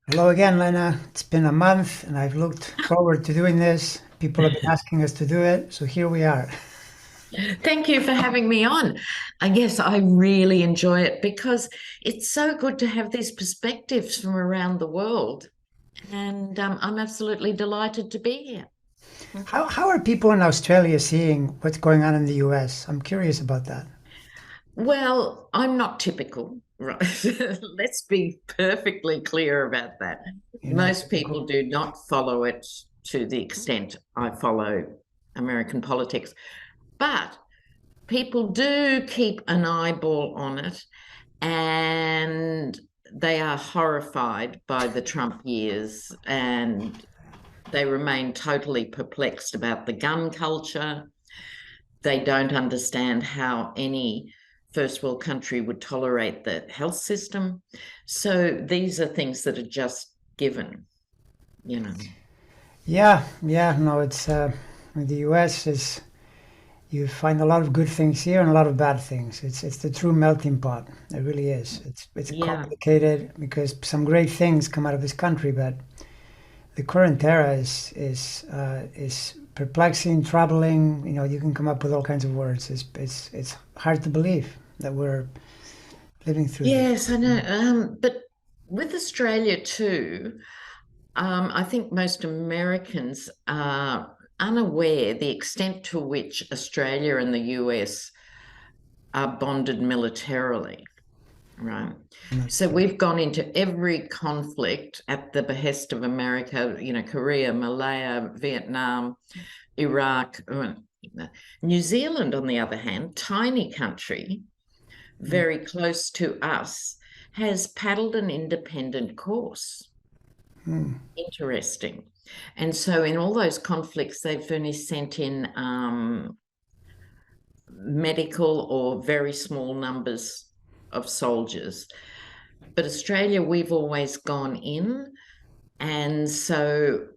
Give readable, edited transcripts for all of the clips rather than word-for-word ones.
Hello again, Lena. It's been a month and I've looked forward to doing this. People have been asking us to do it, so here we are. Thank you for having me on. Yes, I really enjoy it because it's so good to have these perspectives from around the world. And I'm absolutely delighted to be here. How are people in Australia seeing what's going on in the US? I'm curious about that. Well, I'm not typical, right? Let's be perfectly clear about that. You're not Most typical. people do not follow it to the extent I follow American politics, but people do keep an eyeball on it. And they are horrified by the Trump years and they remain totally perplexed about the gun culture. They don't understand how any first world country would tolerate the health system. So these are things that are just given, you know. Yeah, no, it's the US is you find a lot of good things here and a lot of bad things. It's the true melting pot. It really is. It's Yeah. complicated because some great things come out of this country, but the current era is perplexing, troubling. You know, you can come up with all kinds of words. It's hard to believe that we're living through this. Yes, I know. But with Australia too, I think most Americans are unaware the extent to which Australia and the US are bonded militarily, right? Mm. So we've gone into every conflict at the behest of America, Korea, Malaya, Vietnam, Iraq. New Zealand, on the other hand, tiny country, Mm. very close to us, has paddled an independent course. Mm. Interesting. And so in all those conflicts, they've only sent in medical or very small numbers of soldiers. But Australia, we've always gone in. And so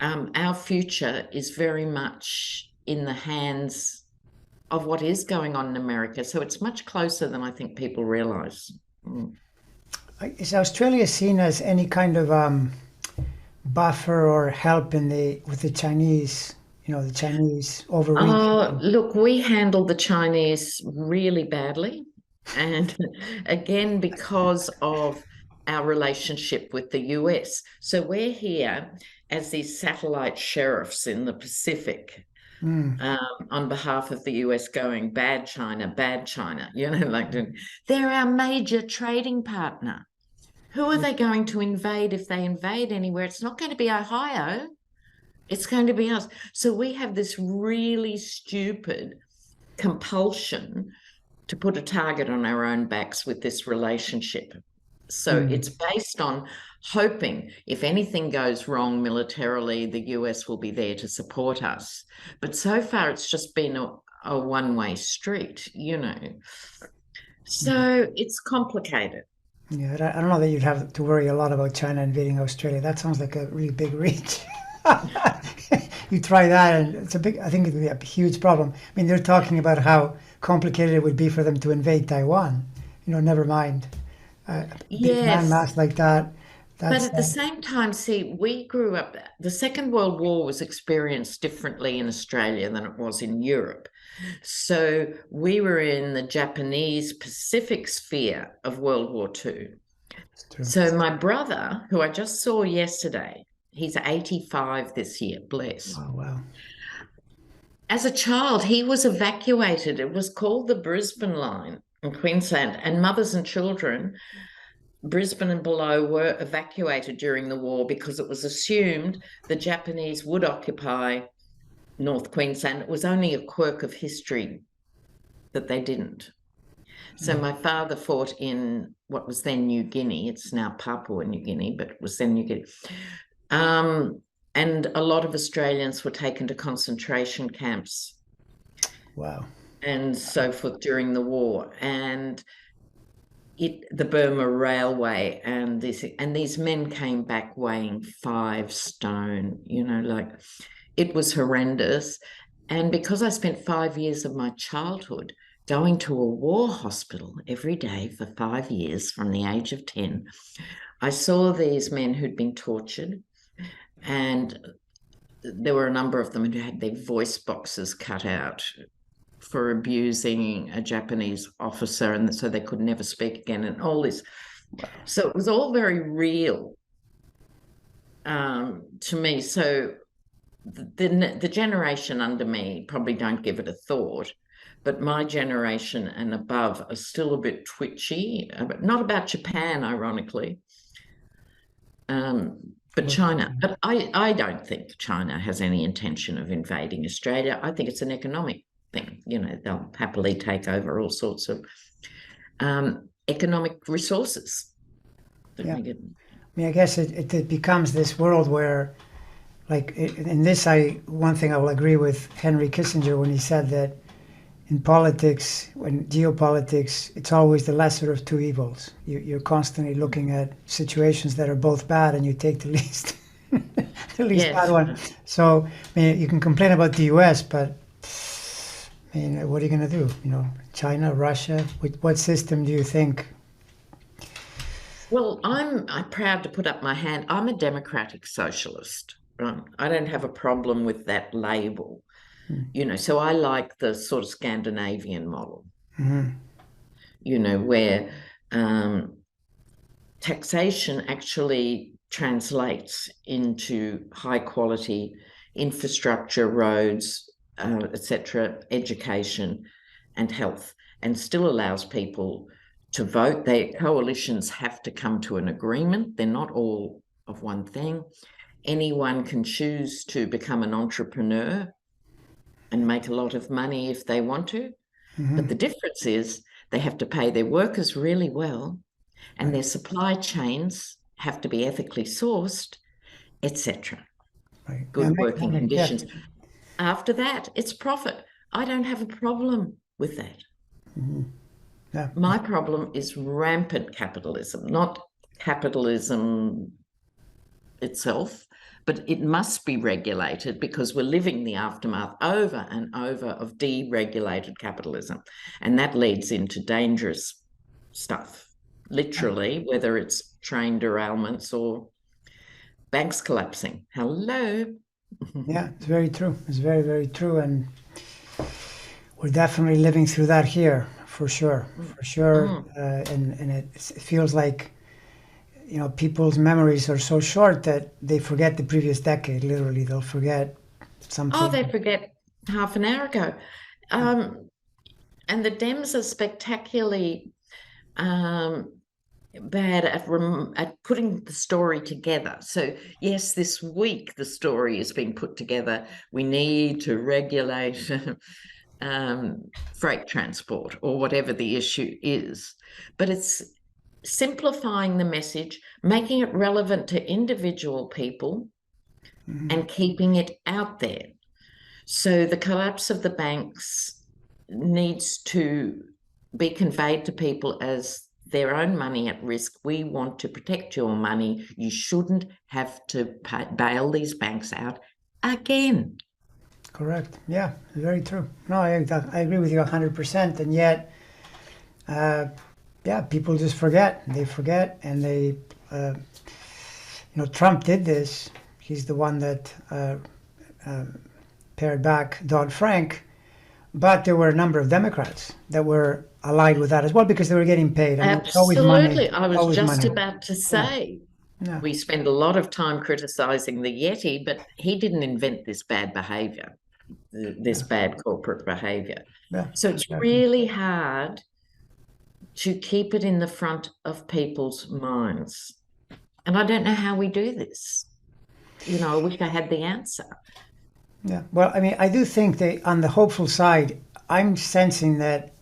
our future is very much in the hands of what is going on in America. So it's much closer than I think people realize. Mm. Is Australia seen as any kind of buffer or help in the with the Chinese? You know, the Chinese Oh, overreaching. look, we handled the Chinese really badly. And again, because of our relationship with the US. So we're here as these satellite sheriffs in the Pacific Mm. on behalf of the US going, bad China, they're our major trading partner. Who are they going to invade if they invade anywhere? It's not going to be Ohio. It's going to be us. So we have this really stupid compulsion to put a target on our own backs with this relationship. So Mm. it's based on hoping if anything goes wrong militarily, the US will be there to support us. But so far, it's just been a one-way street. Yeah. So it's complicated. Yeah, I don't know that you'd have to worry a lot about China invading Australia. That sounds like a really big reach. You try that, and it's a big. I think it would be a huge problem. I mean, they're talking about how complicated it would be for them to invade Taiwan. You know, never mind a big Yes. landmass like that. But That's at the same time, see, we grew up, the Second World War was experienced differently in Australia than it was in Europe. So we were in the Japanese Pacific sphere of World War II. it's true. So my brother, who I just saw yesterday, he's 85 this year, bless. Oh wow. As a child, he was evacuated. It was called the Brisbane Line in Queensland, and mothers and children, Brisbane and below, were evacuated during the war because it was assumed the Japanese would occupy North Queensland. It was only a quirk of history that they didn't. So my father fought in what was then New Guinea. It's now Papua New Guinea, but it was then New Guinea. Um, and a lot of Australians were taken to concentration camps Wow. and so forth during the war. And the Burma Railway and these men came back weighing 5 stone, it was horrendous. And because I spent 5 years of my childhood going to a war hospital every day for 5 years from the age of 10, I saw these men who'd been tortured, and there were a number of them who had their voice boxes cut out for abusing a Japanese officer, and so they could never speak again, and all this. So it was all very real to me. So the generation under me probably don't give it a thought, but my generation and above are still a bit twitchy, not about Japan, ironically, but China. But I don't think China has any intention of invading Australia. I think it's an economic thing. You know, they'll happily take over all sorts of economic resources. Yeah. I mean, I guess it becomes this world where, like, in this, one thing I will agree with Henry Kissinger when he said that in politics, when geopolitics, it's always the lesser of two evils. You're constantly looking at situations that are both bad, and you take the least, the least Yes. bad one. So, I mean, you can complain about the U.S., but I mean, what are you going to do? You know, China, Russia. What system do you think? Well, I'm proud to put up my hand. I'm a democratic socialist, right? I don't have a problem with that label, you know. So I like the sort of Scandinavian model, you know, where taxation actually translates into high quality infrastructure, roads, etc., education, and health, and still allows people to vote. Their coalitions have to come to an agreement. They're not all of one thing. Anyone can choose to become an entrepreneur and make a lot of money if they want to. But the difference is they have to pay their workers really well, and their supply chains have to be ethically sourced, etc. Right. Good working conditions. Yeah. After that, it's profit. I don't have a problem with that. Yeah. My problem is rampant capitalism, not capitalism itself, but it must be regulated because we're living the aftermath over and over of deregulated capitalism. And that leads into dangerous stuff, literally, whether it's train derailments or banks collapsing. Hello. Yeah, it's very true. It's very, very true. And we're definitely living through that here, for sure. For sure. And it feels like, you know, people's memories are so short that they forget the previous decade. Literally, they'll forget something. Oh, they forget half an hour ago. And the Dems are spectacularly bad at putting the story together. So, yes, this week the story is being put together. We need to regulate freight transport or whatever the issue is. But it's simplifying the message, making it relevant to individual people, and keeping it out there. So the collapse of the banks needs to be conveyed to people as their own money at risk. We want to protect your money. You shouldn't have to bail these banks out again. Correct. Yeah, very true. No, I agree with you 100%. And yet, yeah, people just forget. They forget, and they, you know, Trump did this. He's the one that pared back Dodd-Frank, but there were a number of Democrats that were allied with that as well because they were getting paid. I mean, Absolutely. I was always just money. about to say, Yeah. we spend a lot of time criticizing the Yeti, but he didn't invent this bad behavior, this bad corporate behavior. Yeah, so it's really hard to keep it in the front of people's minds. And I don't know how we do this. You know, I wish I had the answer. Yeah. Well, I mean, I do think that on the hopeful side, I'm sensing that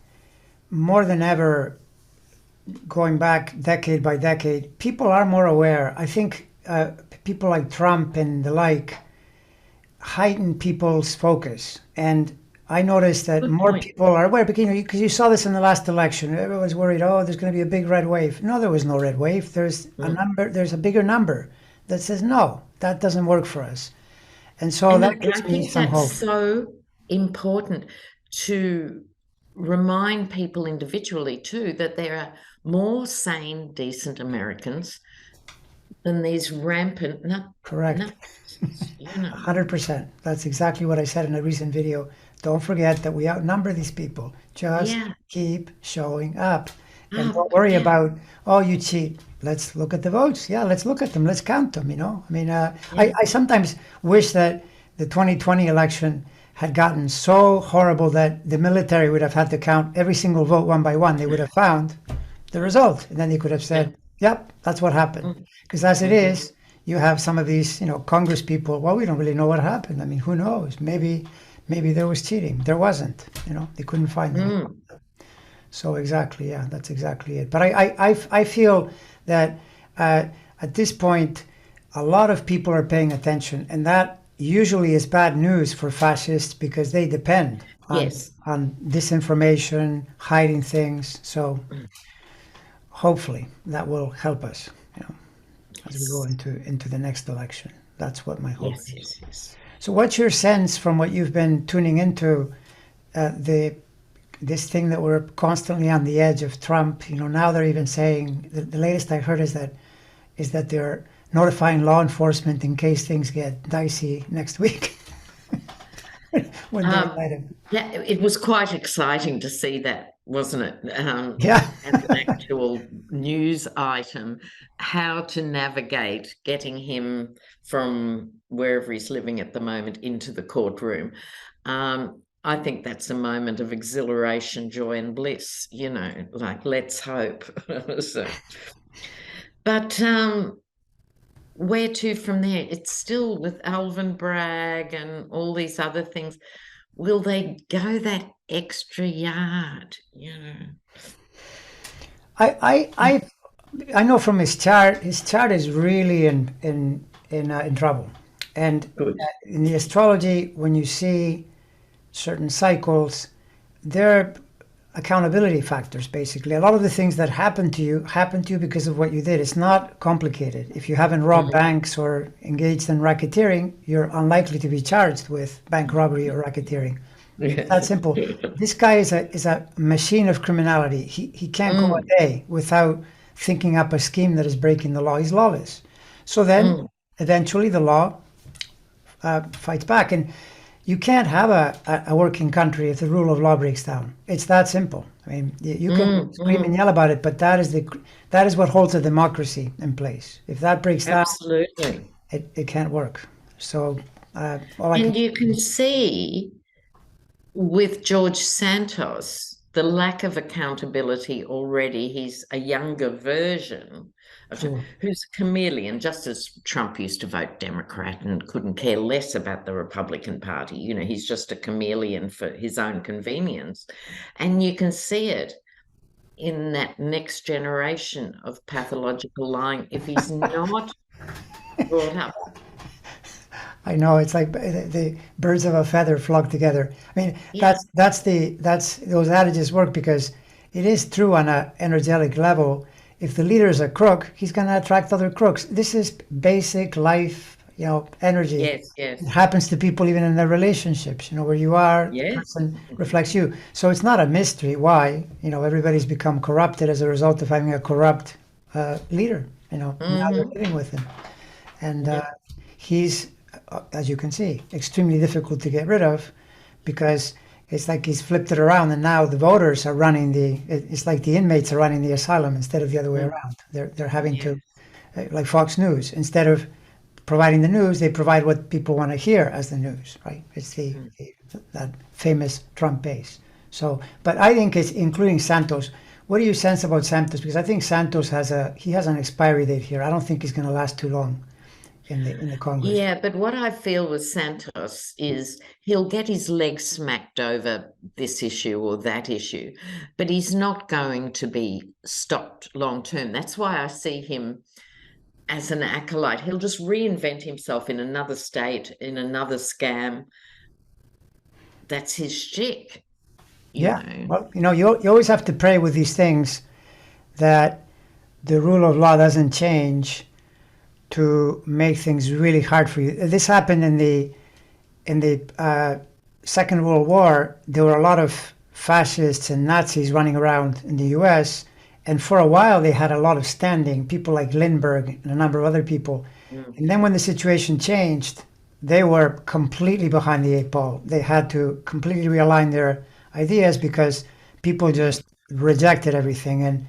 more than ever, going back decade by decade, people are more aware. I think people like Trump and the like heighten people's focus. And I noticed that more people are aware because you saw this in the last election. Everyone was worried, oh, there's going to be a big red wave. No, there was no red wave. There's a bigger number that says, no, that doesn't work for us. And so that gives me some hope. That's so important to remind people individually too that there are more sane, decent Americans than these rampant Correct. nutcases. 100%. That's exactly what I said in a recent video. Don't forget that we outnumber these people. Just Yeah. keep showing up. And Oh, don't worry yeah. about, oh, you cheat. Let's look at the votes. Yeah, let's look at them. Let's count them, you know? I mean, Yeah. I sometimes wish that the 2020 election had gotten so horrible that the military would have had to count every single vote one by one. They would have found the result. And then they could have Yeah. said, yep, that's what happened. Because as it Mm-hmm. is, you have some of these, Congress people. Well, we don't really know what happened. I mean, who knows? Maybe there was cheating. There wasn't. They couldn't find them. Mm. So exactly, yeah, that's exactly it. But I feel that at this point, a lot of people are paying attention, and that usually is bad news for fascists because they depend on Yes. disinformation, hiding things. So Mm. hopefully that will help us, as we go Yes. into the next election. That's what my hope Yes. is. Yes. Yes. So, what's your sense from what you've been tuning into the this thing that we're constantly on the edge of Trump? Now they're even saying the latest I heard is that they're notifying law enforcement in case things get dicey next week when they Um, indict him. yeah, it was quite exciting to see that, wasn't it? Yeah, As an actual news item, how to navigate getting him from wherever he's living at the moment into the courtroom. I think that's a moment of exhilaration, joy, and bliss, like let's hope. So, but where to from there? It's still with Alvin Bragg and all these other things. Will they go that extra yard? I I I I know from his chart. His chart is really in trouble, and Good. in the astrology, when you see certain cycles, they're accountability factors basically. A lot of the things that happen to you because of what you did. It's not complicated. If you haven't robbed Mhm. banks or engaged in racketeering, you're unlikely to be charged with bank robbery or racketeering. It's that Yes. simple. This guy is a machine of criminality. He can't go Mm, a day without thinking up a scheme that is breaking the law. He's lawless. So then mm, eventually the law fights back. And you can't have a working country if the rule of law breaks down. It's that simple. I mean, you can scream and mm. yell about it, but that is what holds a democracy in place. If that breaks down, Absolutely. it can't work. So all I can And you can see with George Santos, the lack of accountability already. He's a younger version true. who's a chameleon, just as Trump used to vote Democrat and couldn't care less about the Republican Party. He's just a chameleon for his own convenience. And you can see it in that next generation of pathological lying if he's not brought up. I know it's like the birds of a feather flock together. I mean, Yeah. that's those adages work because it is true on a energetic level. If the leader is a crook, he's going to attract other crooks. This is basic life, energy. Yes, It yes, happens to people even in their relationships. Where you are, the yes. person reflects you. So it's not a mystery why everybody's become corrupted as a result of having a corrupt leader. Now you're Hmm. living with him, and Yeah. he's, as you can see, extremely difficult to get rid of because it's like he's flipped it around, and now the voters are running it's like the inmates are running the asylum instead of the other way Mm. around. They're having Yes. to, like Fox News, instead of providing the news, they provide what people want to hear as the news, right? It's Mm. that famous Trump base. So, but I think it's including Santos. What do you sense about Santos? Because I think Santos has an expiry date here. I don't think he's going to last too long in the Congress. Yeah, but what I feel with Santos is he'll get his legs smacked over this issue or that issue, but he's not going to be stopped long term. That's why I see him as an acolyte. He'll just reinvent himself in another state, in another scam. That's his shtick, you Yeah. know. Well, you always have to pray with these things that the rule of law doesn't change to make things really hard for you. This happened in the Second World War. There were a lot of fascists and Nazis running around in the U.S., And for a while, they had a lot of standing, people like Lindbergh and a number of other people. Mm. And then when the situation changed, they were completely behind the eight ball. They had to completely realign their ideas because people just rejected everything. And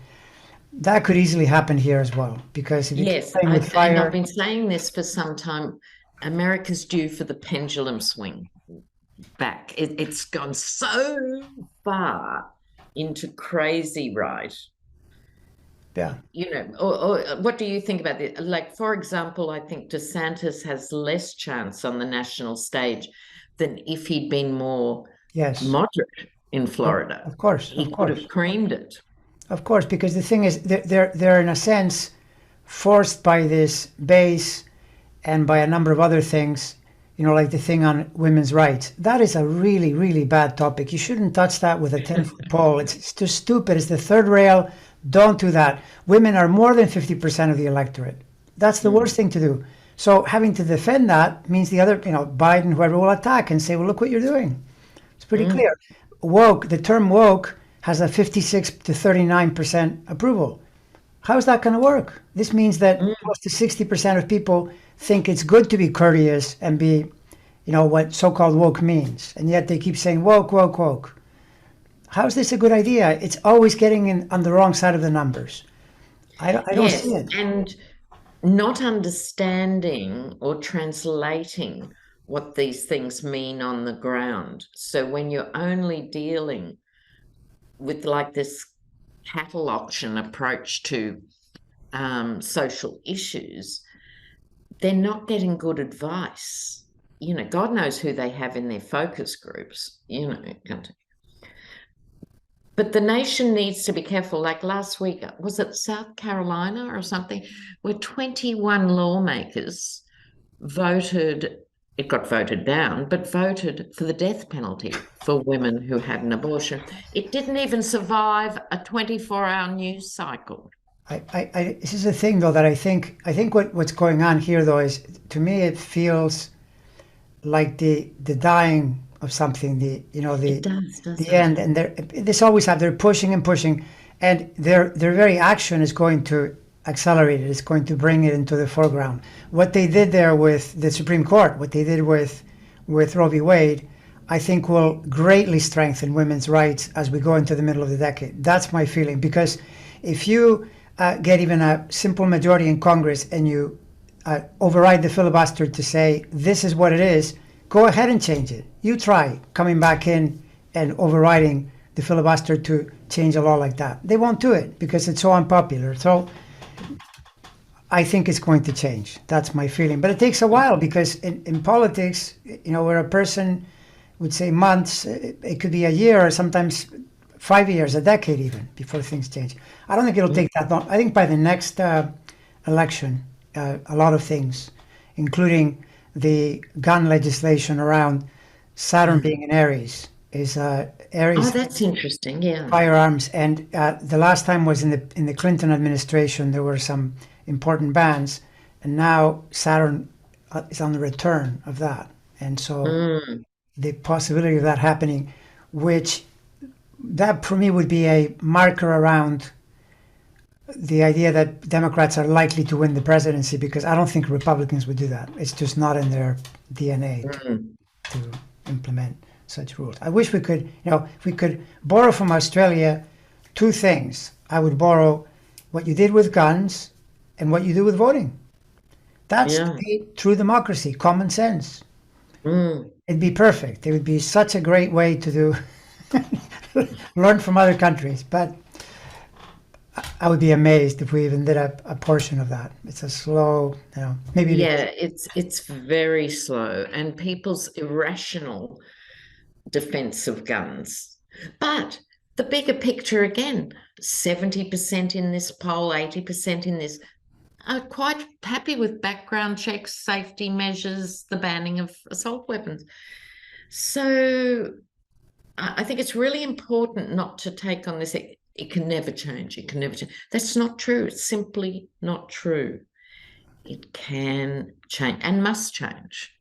that could easily happen here as well. Because if you keep Yes, playing with and I've fire, been saying this for some time. America's due for the pendulum swing back. It's gone so far into crazy right. yeah, Or what do you think about this? Like, for example, I think DeSantis has less chance on the national stage than if he'd been more yes, moderate in Florida. of course, of He could have course. creamed it. Of course, because the thing is, they're in a sense forced by this base and by a number of other things, like the thing on women's rights. That is a really, really bad topic. You shouldn't touch that with a 10-foot pole. It's too stupid. It's the third rail. Don't do that. Women are more than 50% of the electorate. That's the worst thing to do. So having to defend that means the other, Biden, whoever will attack and say, well, look what you're doing. It's pretty clear. Woke, the term woke has a 56 to 39% approval. How is that going to work? This means that close to 60% of people think it's good to be courteous and be, what so-called woke means. And yet they keep saying woke, woke, woke. How is this a good idea? It's always getting in on the wrong side of the numbers. I don't Yes, see it. and not understanding or translating what these things mean on the ground. So when you're only dealing with like this cattle auction approach to social issues, they're not getting good advice. God knows who they have in their focus groups, But the nation needs to be careful. Like last week, was it South Carolina or something, where 21 lawmakers voted, it got voted down, but voted for the death penalty for women who had an abortion. It didn't even survive a 24-hour news cycle. This is a thing though that I think what's going on here though is, to me it feels like the dying of something, It does, the doesn't end, it? and this always have they're pushing and pushing, and their very action is going to accelerate it. It's going to bring it into the foreground. What they did there with the Supreme Court, what they did with Roe v. Wade, I think will greatly strengthen women's rights as we go into the middle of the decade. That's my feeling, because if you get even a simple majority in Congress and you override the filibuster to say this is what it is, go ahead and change it. You try coming back in and overriding the filibuster to change a law like that. They won't do it because it's so unpopular. So I think it's going to change. That's my feeling. But it takes a while because in politics, where a person would say months, it could be a year or sometimes 5 years, a decade even, before things change. I don't think it'll take that long. I think by the next election, a lot of things, including the gun legislation around Saturn being in Aries, is Oh, Aries that's interesting. Yeah. firearms. And the last time was in the Clinton administration. There were some important bans, and now Saturn is on the return of that. And so Mm. the possibility of that happening, which that for me would be a marker around the idea that Democrats are likely to win the presidency, because I don't think Republicans would do that. It's just not in their DNA Mm. to implement such rules. I wish we could, if we could borrow from Australia two things. I would borrow what you did with guns and what you do with voting. That's Yeah. the true democracy, common sense. Mm. It'd be perfect. It would be such a great way to do learn from other countries. But I would be amazed if we even did a portion of that. It's a slow, maybe because Yeah, it's very slow, and people's irrational defense of guns. But the bigger picture again, 70% in this poll, 80% in this, are quite happy with background checks, safety measures, the banning of assault weapons. So I think it's really important not to take on this. It can never change. It can never change. That's not true. It's simply not true. It can change and must change.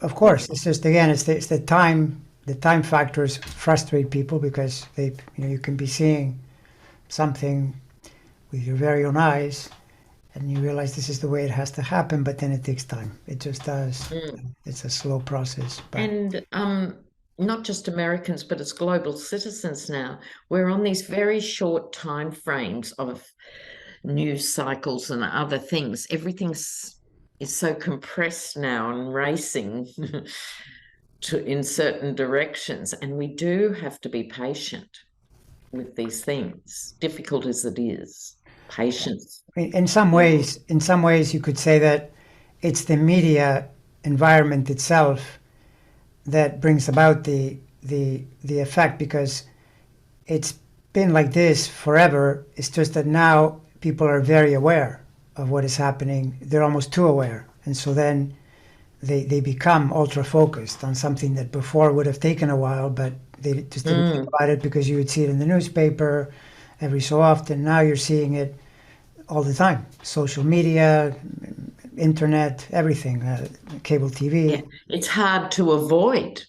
of course, it's just again, it's the time. The time factors frustrate people because you can be seeing something with your very own eyes, and you realize this is the way it has to happen, but then it takes time. It just does. Mm. It's a slow process. But And not just Americans, but as global citizens now, we're on these very short time frames of news cycles and other things. Everything's is so compressed now and racing in certain directions. And we do have to be patient with these things, difficult as it is. Patience. I mean, in some ways, you could say that it's the media environment itself that brings about the effect, because it's been like this forever. It's just that now people are very aware of what is happening. They're almost too aware, and so then they become ultra focused on something that before would have taken a while, but they just didn't think about it because you would see it in the newspaper every so often. Now you're seeing it all the time. Social media, internet, everything, cable TV. Yeah, it's hard to avoid,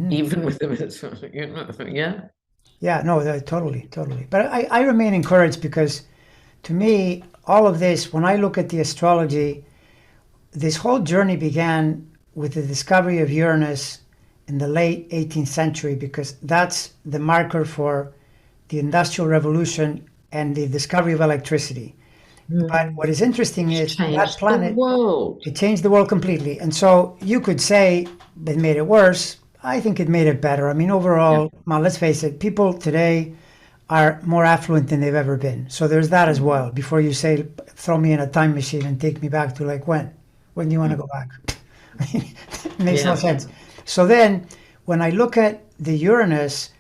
even with the, you know, yeah. Yeah, no, totally, totally. But I remain encouraged because to me, all of this, when I look at the astrology, this whole journey began with the discovery of Uranus in the late 18th century, because that's the marker for the Industrial Revolution and the discovery of electricity. But what is interesting is that Changed the planet, world. it changed the world completely. And so you could say it made it worse. I think it made it better. I mean, overall, well, let's face it, people today are more affluent than they've ever been. So there's that as well. Before you say, throw me in a time machine and take me back to like when? When do you want to go back? I mean, it makes no sense. So then when I look at the Uranus,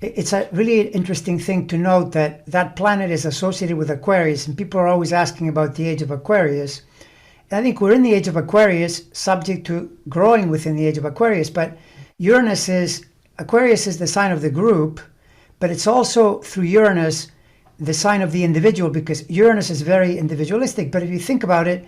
it's a really interesting thing to note that that planet is associated with Aquarius, and people are always asking about the age of Aquarius. And I think we're in the age of Aquarius, subject to growing within the age of Aquarius, but Aquarius is the sign of the group, but it's also through Uranus the sign of the individual, because Uranus is very individualistic. But if you think about it,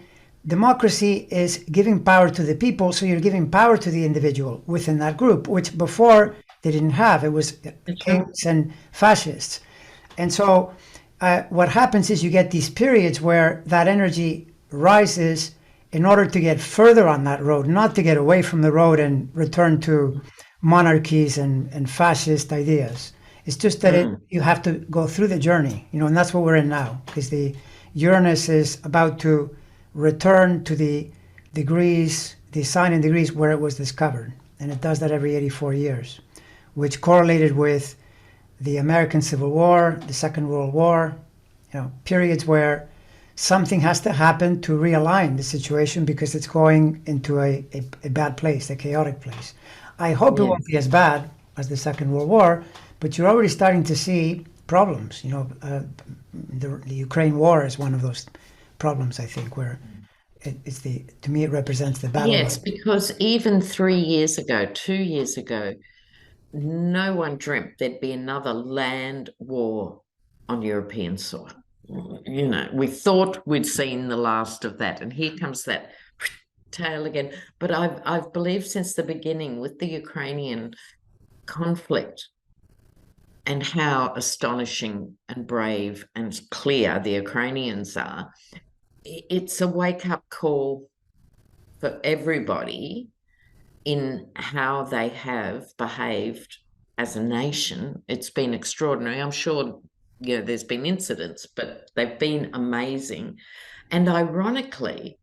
democracy is giving power to the people, so you're giving power to the individual within that group, which before they didn't have. It was kings and fascists. And so what happens is you get these periods where that energy rises in order to get further on that road, not to get away from the road and return to monarchies and fascist ideas. It's just that you have to go through the journey, and that's what we're in now, because the Uranus is about to return to the degrees, the sign in degrees where it was discovered. And it does that every 84 years, which correlated with the American Civil War, the Second World War, periods where something has to happen to realign the situation because it's going into a bad place, a chaotic place. I hope it won't be as bad as the Second World War, but you're already starting to see problems. The Ukraine war is one of those problems, I think, where to me it represents the battle. Yes, because even 3 years ago, 2 years ago, no one dreamt there'd be another land war on European soil. We thought we'd seen the last of that, and here comes that tale again. But I've believed since the beginning with the Ukrainian conflict and how astonishing and brave and clear the Ukrainians are. It's a wake-up call for everybody in how they have behaved as a nation. It's been extraordinary. I'm sure there's been incidents, but they've been amazing. And ironically,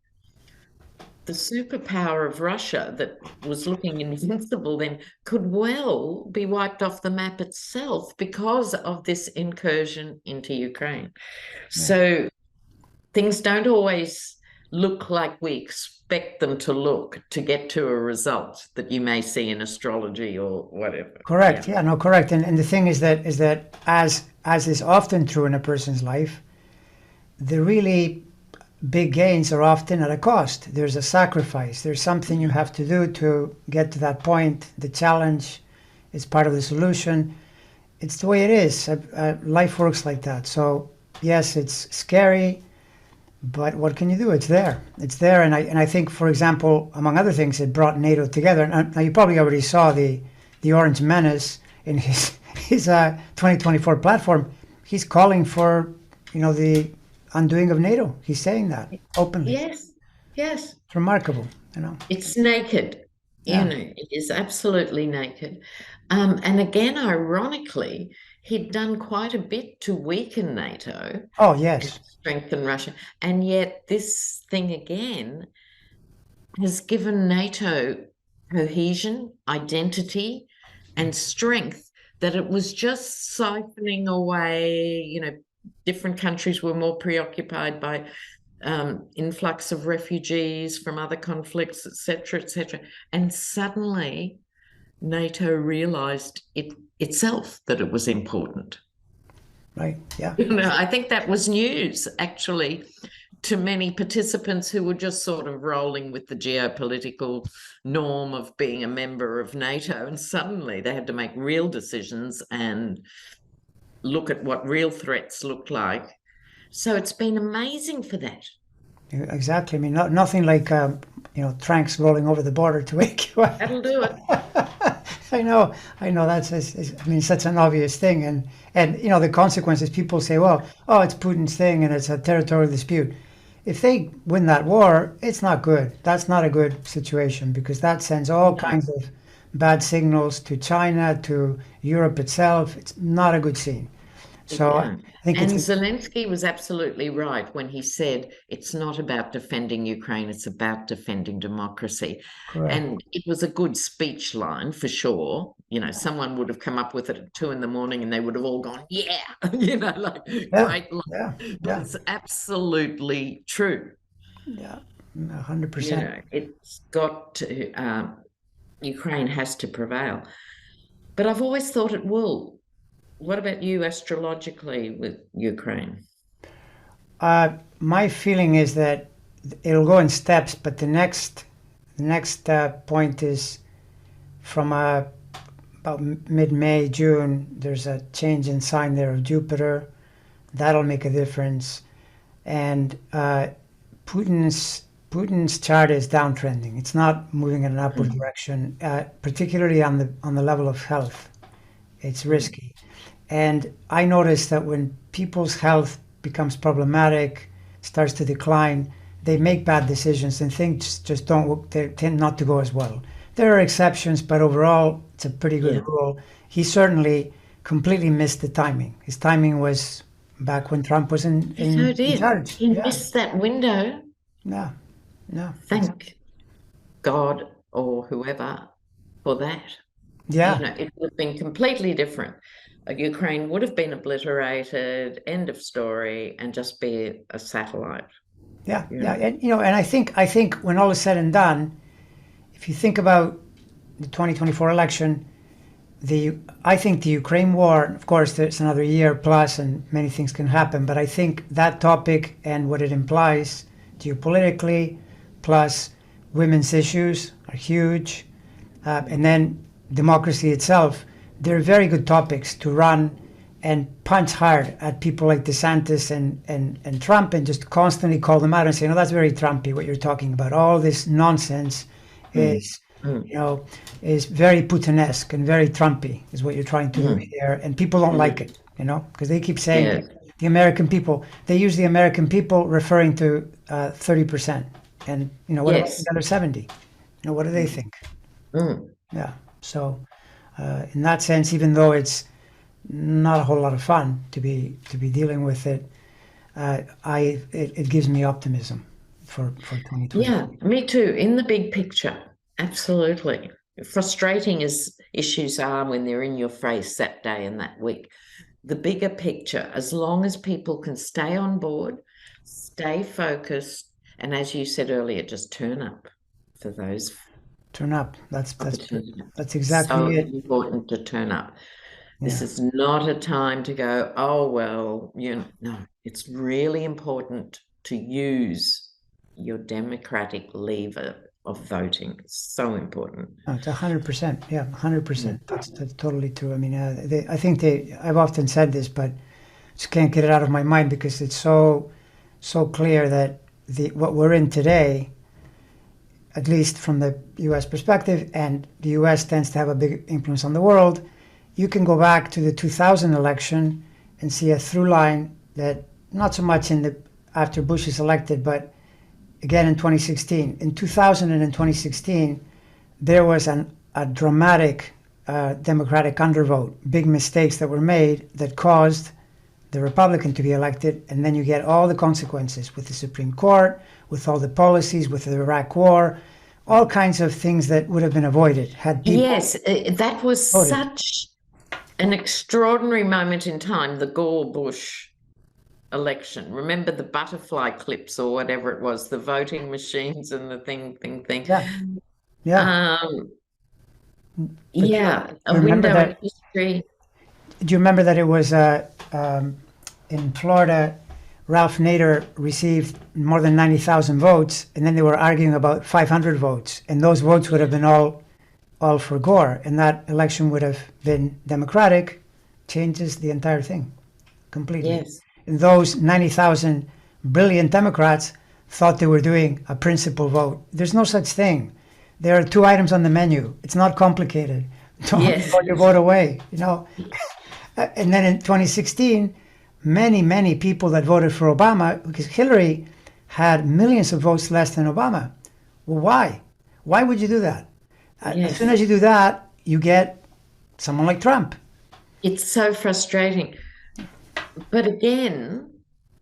the superpower of Russia that was looking invincible then could well be wiped off the map itself because of this incursion into Ukraine. So things don't always look like we expect them to look to get to a result that you may see in astrology or whatever. Correct. Yeah, no, correct. And the thing is that as is often true in a person's life, the really big gains are often at a cost. There's a sacrifice. There's something you have to do to get to that point. The challenge is part of the solution. It's the way it is. Life works like that. So yes, it's scary, but what can you do? It's there. It's there. And I think, for example, among other things, it brought NATO together. Now you probably already saw the Orange Menace in his 2024 platform. he's calling for, the undoing of NATO. He's saying that openly. Yes, yes. It's remarkable. It's naked. Yeah. It is absolutely naked. And again, ironically, he'd done quite a bit to weaken NATO Oh, and yes. strengthen Russia. And yet, this thing again has given NATO cohesion, identity, and strength that it was just siphoning away. Different countries were more preoccupied by influx of refugees from other conflicts, etc., etc. And suddenly NATO realized itself that it was important. Right. Yeah. I think that was news, actually, to many participants who were just sort of rolling with the geopolitical norm of being a member of NATO. And suddenly they had to make real decisions and look at what real threats looked like. So it's been amazing for that. Exactly. I mean, nothing like tranks rolling over the border to wake you up. That'll do it. I know. That's I mean, such an obvious thing, and the consequences. People say, well, oh, it's Putin's thing, and it's a territorial dispute. If they win that war, it's not good. That's not a good situation because that sends all kinds of bad signals to China, to Europe itself. It's not a good scene. So Yeah. I think And it's Zelensky was absolutely right when he said it's not about defending Ukraine, it's about defending democracy. correct. And it was a good speech line for sure. Someone would have come up with it at 2 a.m. and they would have all gone, yeah, like Yeah, great line. yeah, But yeah, it's absolutely true. yeah, 100%. It's got to, Ukraine has to prevail. But I've always thought it will. What about you astrologically with Ukraine? My feeling is that it'll go in steps, but the next point is from about mid-May, June. There's a change in sign there of Jupiter. That'll make a difference, and Putin's chart is downtrending. It's not moving in an upward direction, particularly on the level of health. It's risky. And I noticed that when people's health becomes problematic, starts to decline, they make bad decisions and things just don't, they tend not to go as well. There are exceptions, but overall, it's a pretty good rule. He certainly completely missed the timing. His timing was back when Trump was in charge. He missed that window. Yeah. Yeah. Thank God or whoever for that. Yeah. It would have been completely different. Ukraine would have been obliterated, end of story, and just be a satellite. Yeah. Yeah. And I think when all is said and done, if you think about the 2024 election, I think the Ukraine war, of course, there's another year plus and many things can happen, but I think that topic and what it implies geopolitically, plus women's issues are huge, and then democracy itself, they're very good topics to run and punch hard at people like DeSantis and Trump and just constantly call them out and say, no, that's very Trumpy what you're talking about. All this nonsense is very Putinesque and very Trumpy is what you're trying to do here. And people don't like it, because they keep saying the American people, they use the American people referring to 30%. And, what about the other 70? What do they think? Yeah. So in that sense, even though it's not a whole lot of fun to be dealing with it, it gives me optimism for 2020. Yeah, me too. In the big picture, absolutely. Frustrating as issues are when they're in your face that day and that week, the bigger picture, as long as people can stay on board, stay focused, and as you said earlier, just turn up for those. Turn up. That's exactly so it. important to turn up. This is not a time to go, oh, well, no, it's really important to use your democratic lever of voting. It's so important. Oh, it's 100%. Yeah, 100%. That's totally true. I mean, I think I've often said this, but just can't get it out of my mind because it's so clear that what we're in today, at least from the U.S. perspective, and the U.S. tends to have a big influence on the world. You can go back to the 2000 election and see a through line that not so much after Bush is elected, but again in 2016. In 2000 and in 2016, there was a dramatic Democratic undervote, big mistakes that were made that caused the Republican to be elected, and then you get all the consequences with the Supreme Court, with all the policies, with the Iraq War, all kinds of things that would have been avoided had people Yes, that was voted. such an extraordinary moment in time, the Gore-Bush election. Remember the butterfly clips or whatever it was, the voting machines and the thing. Yeah, yeah. But Yeah, a you remember window in that? history. Do you remember that it was in Florida? Ralph Nader received more than 90,000 votes, and then they were arguing about 500 votes, and those votes would have been all for Gore, and that election would have been Democratic. Changes the entire thing completely. Yes. And those 90,000 brilliant Democrats thought they were doing a principal vote. There's no such thing. There are 2 items on the menu. It's not complicated. Don't throw your vote away, you know. And then in 2016, many people that voted for Obama, because Hillary had millions of votes less than Obama. Well, why? Why would you do that? As soon as you do that, you get someone like Trump. It's so frustrating. But again,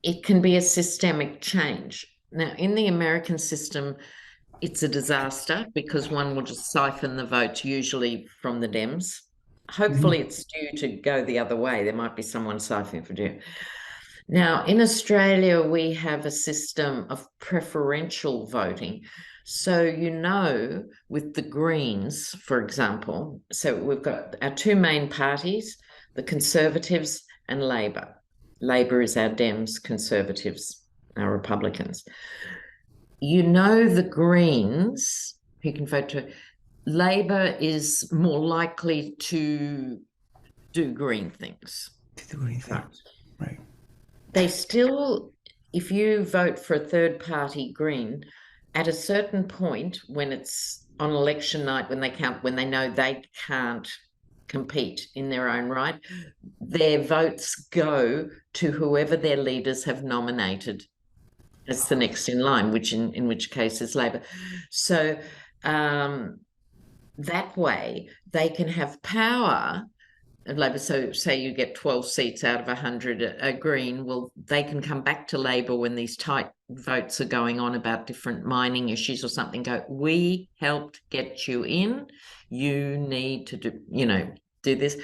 it can be a systemic change. Now, in the American system, it's a disaster because one will just siphon the votes, usually from the Dems. Hopefully it's due to go the other way. There might be someone siphoning for due. Now, in Australia, we have a system of preferential voting. So, with the Greens, for example, so we've got our 2 main parties, the Conservatives and Labor. Labor is our Dems, Conservatives, our Republicans. The Greens, who can vote to, Labor is more likely to do green things. Right. They still, if you vote for a third party Green, at a certain point when it's on election night, when they know they can't compete in their own right, their votes go to whoever their leaders have nominated as the next in line, which in which case is Labor. So that way they can have power of Labor. So say you get 12 seats out of 100 Green, well, they can come back to Labor when these tight votes are going on about different mining issues or something, go, we helped get you in, you need to do this.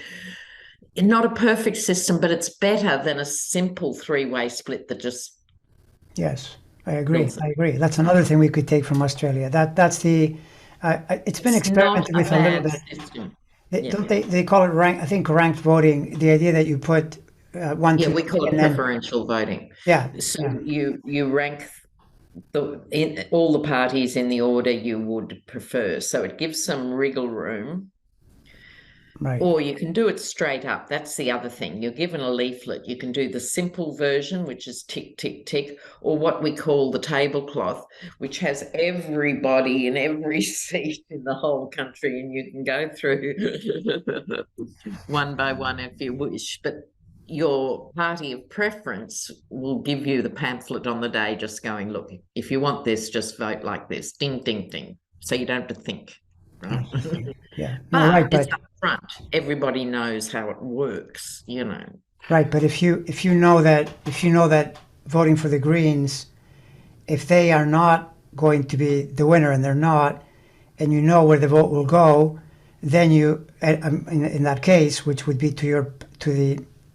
Not a perfect system, but it's better than a simple 3-way split that just... Yes, I agree. That's another thing we could take from Australia. That's the... it's been experimented with a little bit. They call it ranked voting. The idea that you put one. Yeah, we call it preferential voting. Yeah. So you rank all the parties in the order you would prefer. So it gives some wriggle room. Right. Or you can do it straight up. That's the other thing. You're given a leaflet. You can do the simple version, which is tick, tick, tick, or what we call the tablecloth, which has everybody in every seat in the whole country, and you can go through one by one if you wish. But your party of preference will give you the pamphlet on the day just going, look, if you want this, just vote like this. Ding, ding, ding. So you don't have to think. Right? Yeah. But it's up front. Everybody knows how it works, Right, but if you know that voting for the Greens, if they are not going to be the winner and they're not, and you know where the vote will go, then you in that case, which would be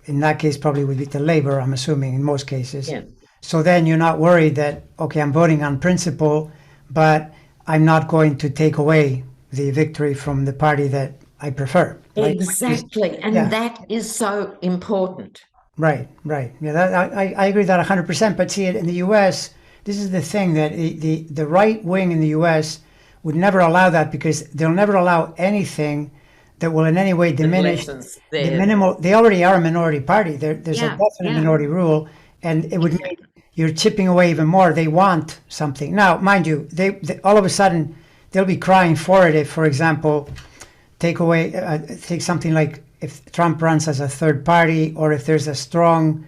in that case probably would be to Labor, I'm assuming in most cases. Yeah. So then you're not worried that, okay, I'm voting on principle, but I'm not going to take away the victory from the party that I prefer. Right? Exactly. And that is so important. Right. Yeah, I agree with that 100%. But see, in the U.S., this is the thing that the right wing in the U.S. would never allow that, because they'll never allow anything that will in any way diminish the minimal. They already are a minority party. There's a definite minority rule, and it would mean you're chipping away even more. They want something. Now, mind you, they all of a sudden they'll be crying for it if, for example, take something like if Trump runs as a third party, or if there's a strong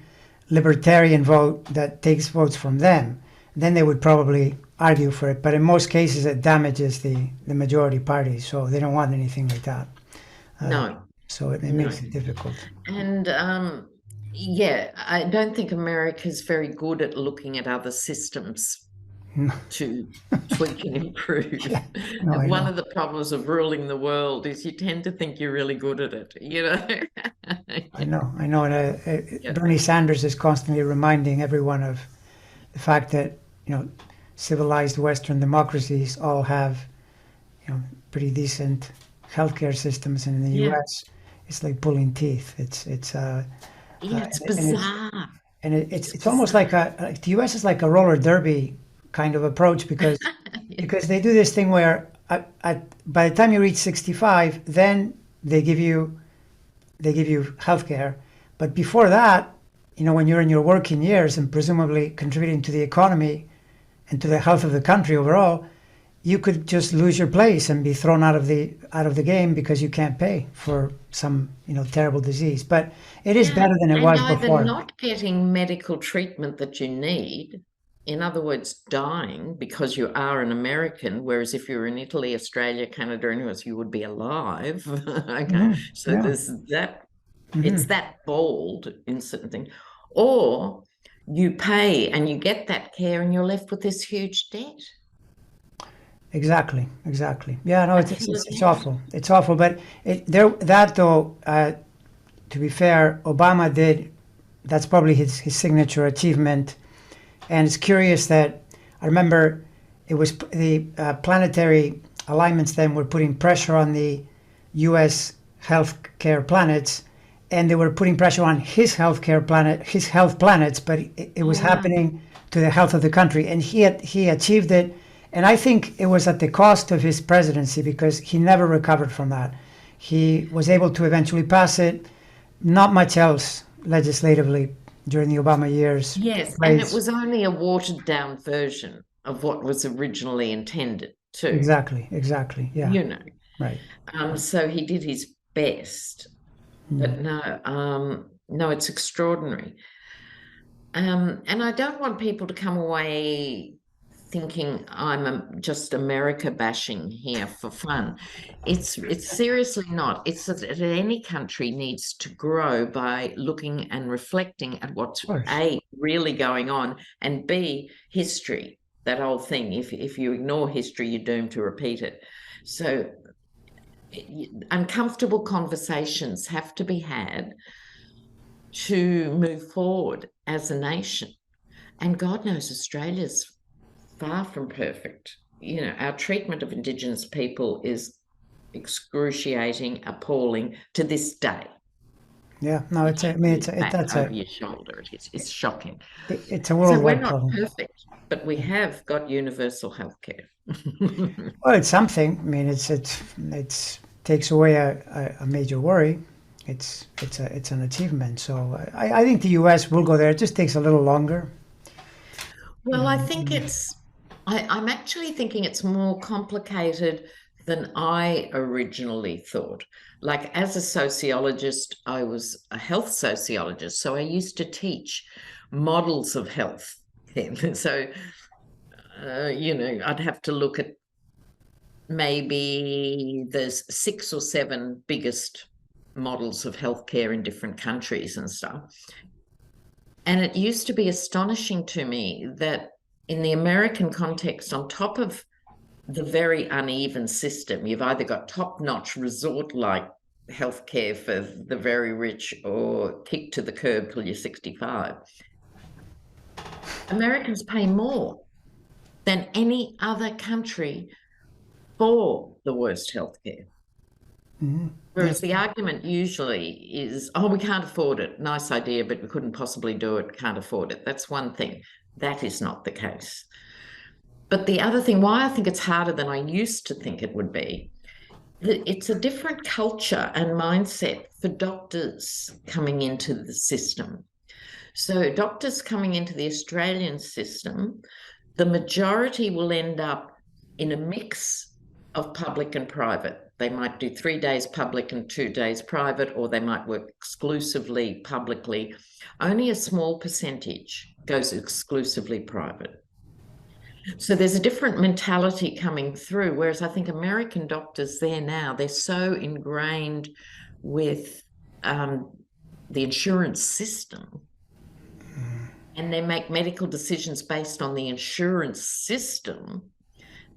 libertarian vote that takes votes from them, then they would probably argue for it. But in most cases, it damages the majority party, so they don't want anything like that. No, So it no. makes it difficult. And yeah, I don't think America's very good at looking at other systems to tweak and improve. Yeah. No, I One know. of the problems of ruling the world is you tend to think you're really good at it, you know? I know. I know. And Yeah. Bernie Sanders is constantly reminding everyone of the fact that civilized Western democracies all have pretty decent healthcare systems, and in the Yeah. U.S. it's like pulling teeth. It's Yeah, it's and it's bizarre. it's It's it's almost bizarre. like the U.S. is like a roller derby kind of approach, Yeah. because they do this thing where by the time you reach 65, then they give you healthcare, but before that, when you're in your working years and presumably contributing to the economy and to the health of the country overall, you could just lose your place and be thrown out of the game because you can't pay for some terrible disease. But it is Yeah, better than it and was either before. not getting medical treatment that you need, in other words, dying because you are an American, whereas if you're in Italy, Australia, Canada, and US, you would be alive. Okay. So Yeah. there's that, it's that bold in certain things. Or you pay and you get that care and you're left with this huge debt Exactly. Exactly. Yeah. No, it's it's, until it's, it it's ends. awful. It's awful. But that though, to be fair, Obama did. That's probably his signature achievement. And it's curious that I remember it was the planetary alignments then were putting pressure on the U.S. healthcare planets, and they were putting pressure on his health planets, but it was Yeah. happening to the health of the country, and he achieved it. And I think it was at the cost of his presidency because he never recovered from that. He was able to eventually pass it. Not much else legislatively during the Obama years took Yes, and it place. was only a watered down version of what was originally intended too, Exactly, exactly. Yeah, you know. right. So he did his best, but no, it's extraordinary. And I don't want people to come away thinking I'm just America bashing here for fun. It's seriously not. It's that any country needs to grow by looking and reflecting at what's Of course. A, really going on, and B, history. That old thing. If you ignore history, you're doomed to repeat it. So uncomfortable conversations have to be had to move forward as a nation. And God knows Australia's far from perfect. Our treatment of Indigenous people is excruciating, appalling to this day. Yeah. No, If I you mean, look back over your shoulder, it's shocking. it's a So we're worldwide not problem. perfect, but we have got universal health care. Well, it's something. I mean, it's takes away a major worry. It's an achievement. So I think the U.S. will go there. It just takes a little longer. Well, I think I'm actually thinking it's more complicated than I originally thought. Like, as a sociologist, I was a health sociologist, so I used to teach models of health then. So, I'd have to look at maybe there's 6 or 7 biggest models of healthcare in different countries and stuff. And it used to be astonishing to me that in the American context, on top of the very uneven system, you've either got top-notch resort-like healthcare for the very rich or kick to the curb till you're 65. Americans pay more than any other country for the worst healthcare. Whereas Yes. the argument usually is, oh, we can't afford it. Nice idea, but we couldn't possibly do it. Can't afford it. That's one thing. That is not the case. But the other thing, why I think it's harder than I used to think it would be, that it's a different culture and mindset for doctors coming into the system. So doctors coming into the Australian system, the majority will end up in a mix of public and private. They might do 3 days public and 2 days private, or they might work exclusively publicly. Only a small percentage goes exclusively private. So there's a different mentality coming through, whereas I think American doctors there now, they're so ingrained with the insurance system, and they make medical decisions based on the insurance system,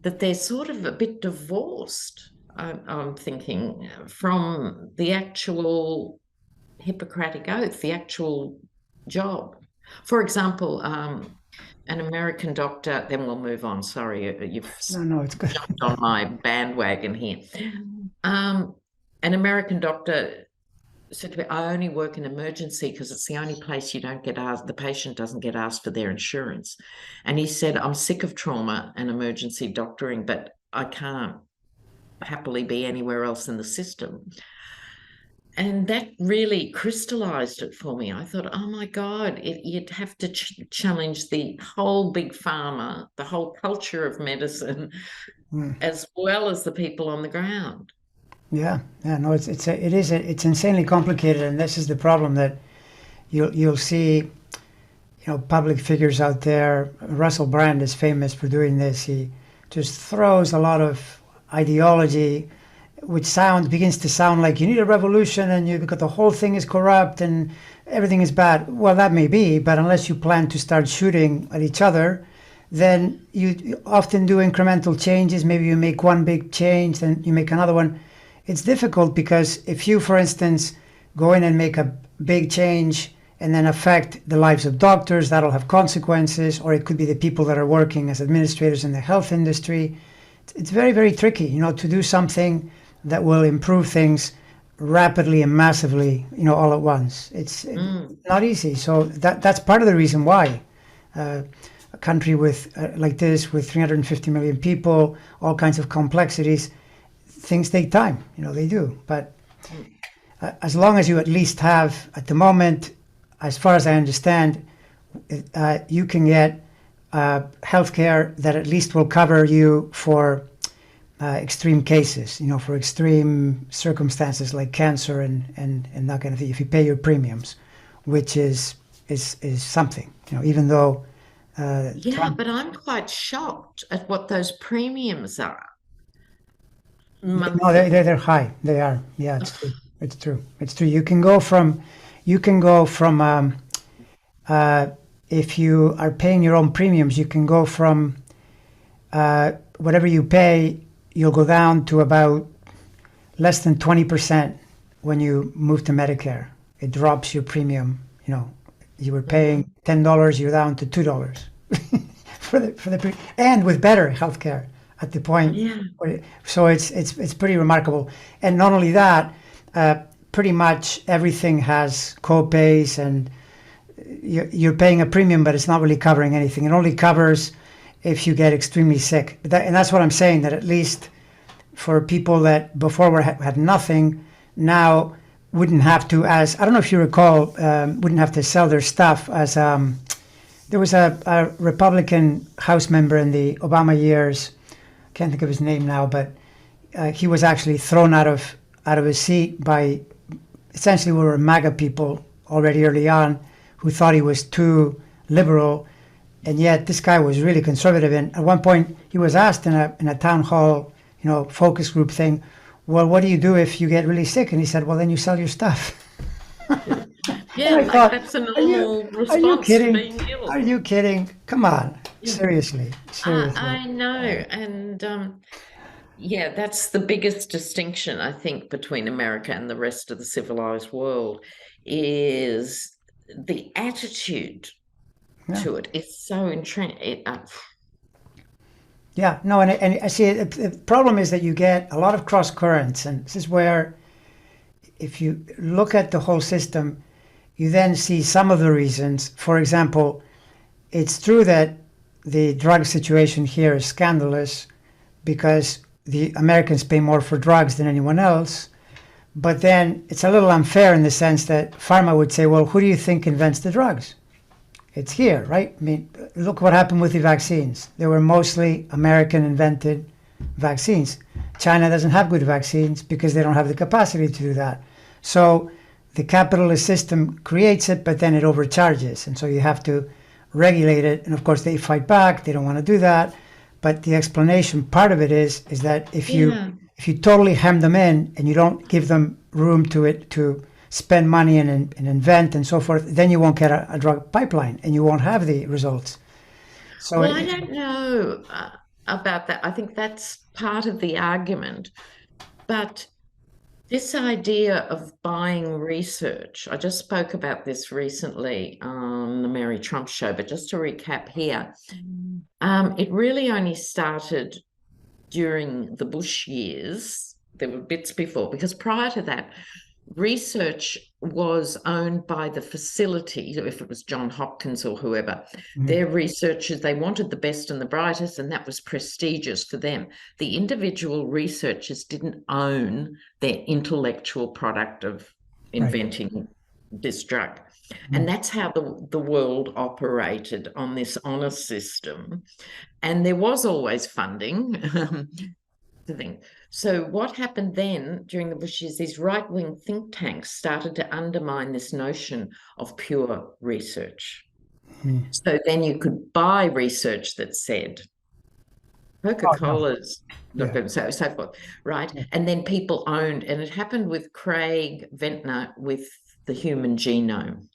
that they're sort of a bit divorced, I'm thinking, from the actual Hippocratic Oath, the actual job. For example, an American doctor, then we'll move on. Sorry, you've No, it's good. jumped on my bandwagon here. An American doctor said to me, I only work in emergency because it's the only place you don't get asked, the patient doesn't get asked for their insurance. And he said, I'm sick of trauma and emergency doctoring, but I can't happily be anywhere else in the system. And that really crystallized it for me. I thought, oh my God, you'd have to challenge the whole big pharma, the whole culture of medicine, as well as the people on the ground. Yeah, no, it's insanely complicated, and this is the problem that you'll see, public figures out there. Russell Brand is famous for doing this. He just throws a lot of ideology, which begins to sound like you need a revolution, and because the whole thing is corrupt and everything is bad. Well, that may be, but unless you plan to start shooting at each other, then you often do incremental changes. Maybe you make one big change, then you make another one. It's difficult because if you, for instance, go in and make a big change and then affect the lives of doctors, that'll have consequences, or it could be the people that are working as administrators in the health industry. It's very, very tricky, to do something that will improve things rapidly and massively, all at once. It's not easy. So that's part of the reason why a country with like this, with 350 million people, all kinds of complexities, things take time, they do. But as long as you at least have, at the moment, as far as I understand, you can get healthcare that at least will cover you for extreme cases, for extreme circumstances like cancer and that kind of thing, if you pay your premiums, which is something, even though... but I'm quite shocked at what those premiums are. No, they're high. They are. Yeah, it's true. You can go from if you are paying your own premiums, you can go from whatever you pay, you'll go down to about less than 20% when you move to Medicare. It drops your premium. You were paying $10, you're down to $2 for the and with better healthcare at the point. Yeah. So it's pretty remarkable. And not only that, pretty much everything has co-pays, and you're paying a premium, but it's not really covering anything. It only covers if you get extremely sick. And that's what I'm saying, that at least for people that before had nothing, now wouldn't have to, as I don't know if you recall, wouldn't have to sell their stuff as there was a Republican House member in the Obama years. Can't think of his name now, but he was actually thrown out of his seat by essentially we were MAGA people already early on who thought he was too liberal, and yet this guy was really conservative. And at one point he was asked in a town hall, focus group thing, well, what do you do if you get really sick? And he said, well, then you sell your stuff. Yeah, like thought, that's a normal response. Are you kidding? To being ill. Are you kidding? Come on, seriously. I know, and that's the biggest distinction I think between America and the rest of the civilized world is the attitude to it is so entrenched. Yeah, no, and I see the problem is that you get a lot of cross currents, and this is where, if you look at the whole system, you then see some of the reasons. For example, it's true that the drug situation here is scandalous because the Americans pay more for drugs than anyone else, but then it's a little unfair in the sense that pharma would say, well, who do you think invents the drugs? It's here, right? I mean, look what happened with the vaccines. They were mostly American-invented vaccines. China doesn't have good vaccines because they don't have the capacity to do that. So the capitalist system creates it, but then it overcharges. And so you have to regulate it. And of course, they fight back. They don't want to do that. But the explanation part of it is that if you totally hem them in and you don't give them room to spend money and invent and so forth, then you won't get a drug pipeline and you won't have the results. So well, I don't know about that. I think that's part of the argument. But this idea of buying research, I just spoke about this recently on the Mary Trump show, but just to recap here, it really only started during the Bush years. There were bits before, because prior to that, research was owned by the facility. If it was John Hopkins or whoever, their researchers, they wanted the best and the brightest, and that was prestigious for them. The individual researchers didn't own their intellectual product of inventing this drug. And that's how the world operated on this honor system. And there was always funding. The thing. So what happened then during the Bush years, these right-wing think tanks started to undermine this notion of pure research. So then you could buy research that said Coca-Cola's, so forth, right? And then people owned, and it happened with Craig Ventnor with the human genome.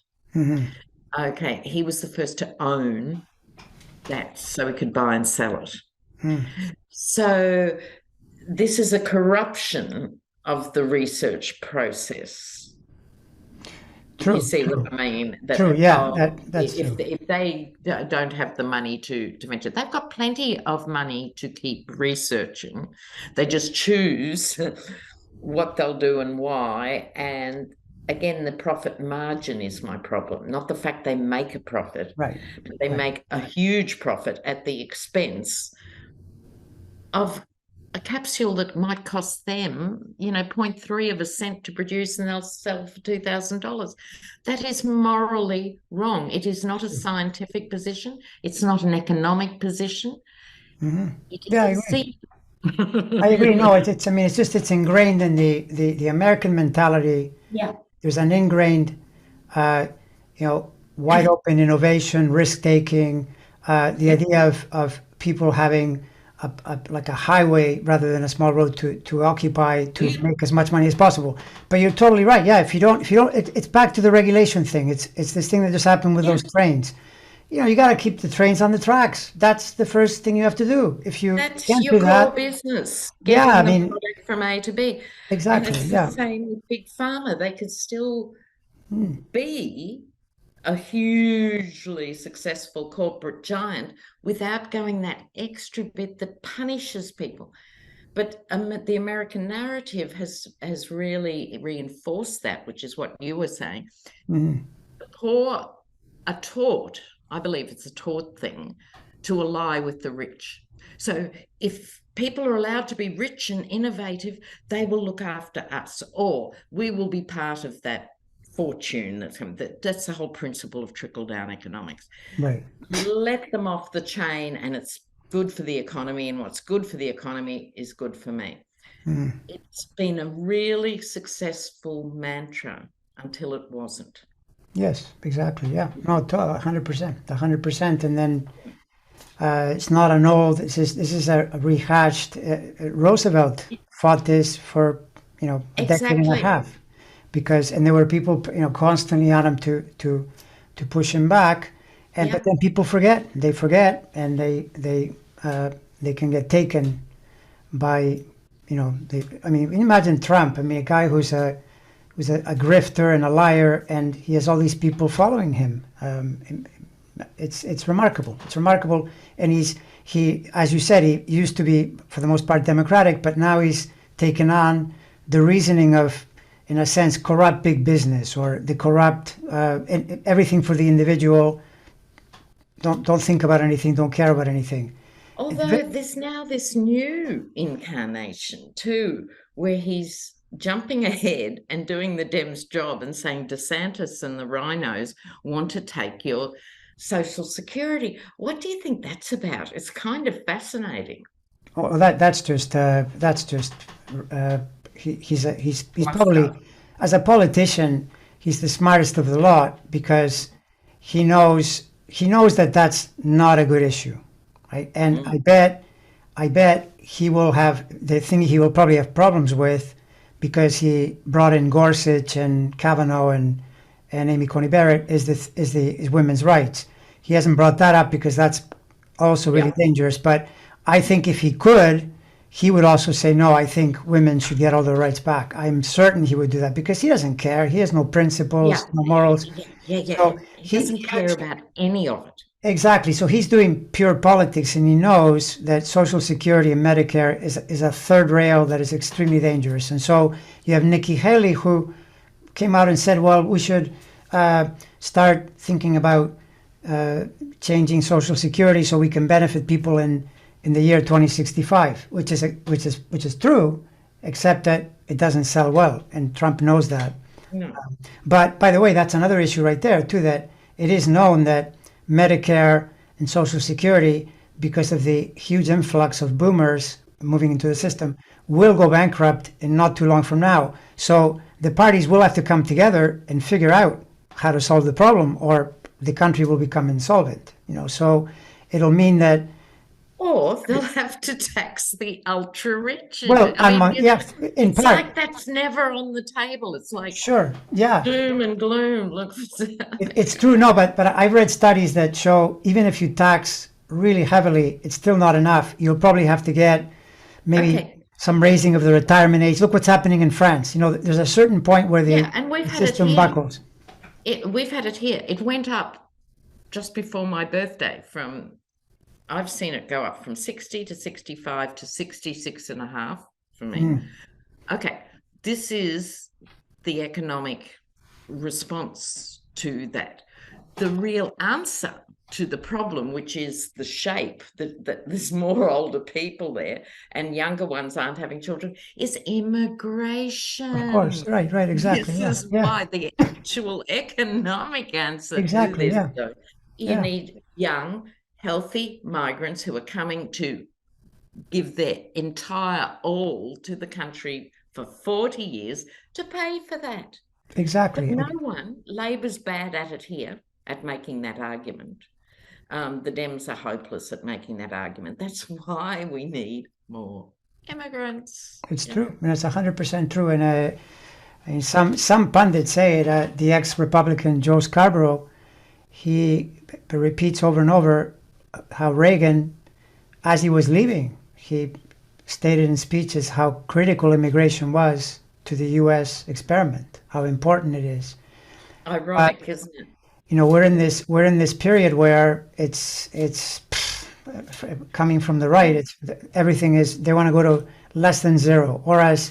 Okay, he was the first to own that, so he could buy and sell it. So this is a corruption of the research process. True, you see what I mean? That, true, yeah, that's if, true. if they don't have the money to venture, they've got plenty of money to keep researching. They just choose what they'll do and why. And again, the profit margin is my problem, not the fact they make a profit. Right. But they make a huge profit at the expense of a capsule that might cost them, 0.3 of a cent to produce, and they'll sell for $2,000. That is morally wrong. It is not a scientific position. It's not an economic position. It is I agree. I agree. No, it's ingrained in the American mentality. Yeah. There's an ingrained, wide open innovation, risk taking, the idea of people having like a highway rather than a small road to occupy to make as much money as possible. But you're totally right. Yeah, if you don't, it's back to the regulation thing. It's this thing that just happened with those trains. You got to keep the trains on the tracks. That's the first thing you have to do. If you That's can't your do core that, business. yeah, Getting the product from A to B. exactly. And it's the same with Big Pharma. They could still be a hugely successful corporate giant without going that extra bit that punishes people. But the American narrative has really reinforced that, which is what you were saying. The poor are taught, I believe it's a taught thing, to ally with the rich. So if people are allowed to be rich and innovative, they will look after us, or we will be part of that fortune that's the whole principle of trickle-down economics. Right. Let them off the chain, and it's good for the economy, and what's good for the economy is good for me. It's been a really successful mantra until it wasn't. Yes, exactly. Yeah. No, 100%, 100%. And then it's not an old. This is a rehashed. Roosevelt fought this for a decade and a half. And there were people, constantly on him to push him back, but then people forget. They forget, and they can get taken by, imagine Trump. A guy who's a grifter and a liar, and he has all these people following him. It's remarkable. It's remarkable, and he, as you said, he used to be for the most part Democratic, but now he's taken on the reasoning of, in a sense, corrupt big business, or the corrupt everything for the individual. Don't think about anything. Don't care about anything. Although there's now this new incarnation too, where he's jumping ahead and doing the Dems' job and saying DeSantis and the rhinos want to take your Social Security. What do you think that's about? It's kind of fascinating. Well, that's just he's probably, Bluster. as a politician, he's the smartest of the lot because he knows that that's not a good issue, right? And Mm. I bet he will have the thing he will probably have problems with because he brought in Gorsuch and Kavanaugh and Amy Coney Barrett is women's rights. He hasn't brought that up because that's also really Yeah. dangerous. But I think if he could, he would also say, no, I think women should get all their rights back. I'm certain he would do that because he doesn't care. He has no Yeah. principles, no morals. Yeah. So He he doesn't care about any of it. exactly. So he's doing pure politics, and he knows that Social Security and Medicare is a third rail that is extremely dangerous. And so you have Nikki Haley, who came out and said, well, we should start thinking about uh, changing Social Security so we can benefit people in the year 2065, which is true, except that it doesn't sell well, and Trump knows that. No. But by the way, that's another issue right there too. That it is known that Medicare and Social Security, because of the huge influx of boomers moving into the system, will go bankrupt in not too long from now. So the parties will have to come together and figure out how to solve the problem, or the country will become insolvent. So it'll mean that. Or they'll have to tax the ultra rich. Well, I mean, yeah, in it's part, like that's never on the table. It's like sure, yeah. doom and gloom. Look, It's true, no, but I've read studies that show even if you tax really heavily, it's still not enough. You'll probably have to get maybe okay. some raising of the retirement age. Look what's happening in France. There's a certain point where Yeah, and the we've had it system here. buckles. We've had it here. It went up just before my birthday I've seen it go up from 60 to 65 to 66 and a half for me. Okay, this is the economic response to that. The real answer to the problem, which is the shape that there's more older people there and younger ones aren't having children, is immigration. Of course, right, exactly. This is why the actual economic answer Exactly, to this, yeah. though, you Yeah. need young, healthy migrants who are coming to give their entire all to the country for 40 years to pay for that. Exactly. But no one, Labor's bad at it here, at making that argument. The Dems are hopeless at making that argument. That's why we need more immigrants. It's true, and it's 100% true. And some pundits say it. The ex-Republican Joe Scarborough, he repeats over and over how Reagan, as he was leaving, he stated in speeches how critical immigration was to the U.S. experiment, how important it is. Ironic, isn't it? We're in this period where it's coming from the right. Everything is, they want to go to less than zero, or as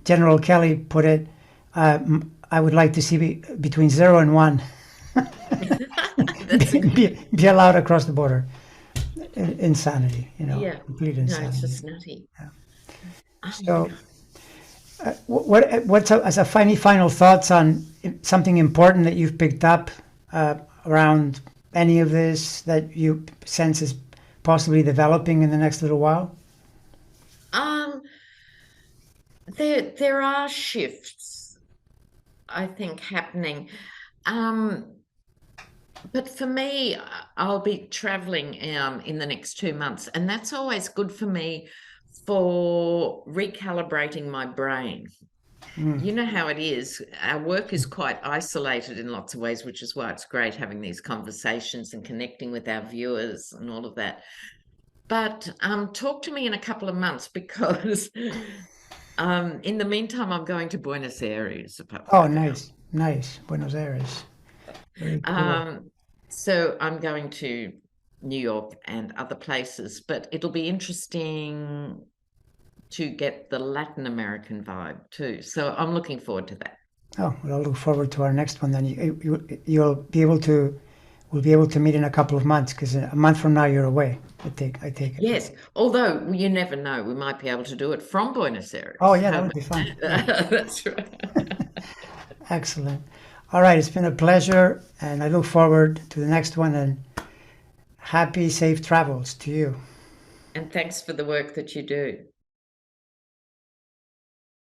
General Kelly put it, I would like to see between 0 and 1 be allowed across the border. Insanity, Yeah. complete No, insanity. it's just nutty. So, what's as a final thoughts on something important that you've picked up around any of this that you sense is possibly developing in the next little while? There are shifts, I think, happening. But for me, I'll be traveling in the next 2 months, and that's always good for me for recalibrating my brain. You know how it is. Our work is quite isolated in lots of ways, which is why it's great having these conversations and connecting with our viewers and all of that. But talk to me in a couple of months because in the meantime, I'm going to Buenos Aires. Oh, nice. Buenos Aires. Very cool. So I'm going to New York and other places, but it'll be interesting to get the Latin American vibe too. So I'm looking forward to that. Oh, well, I'll look forward to our next one. Then we'll be able to meet in a couple of months because a month from now you're away. I take it. Yes, although you never know, we might be able to do it from Buenos Aires. Oh yeah, that would be fun. That's right. Excellent. All right, it's been a pleasure, and I look forward to the next one. And happy, safe travels to you. And thanks for the work that you do.